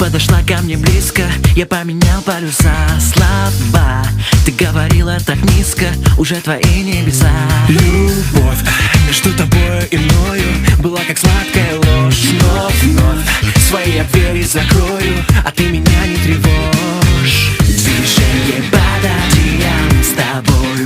подошла ко мне близко, я поменял полюса. Слабо, ты говорила так низко, уже твои небеса. Любовь между тобою и мною была как сладкая ложь. Но вновь свои двери закрою, а ты меня не тревожь. Движение под одеялом с тобой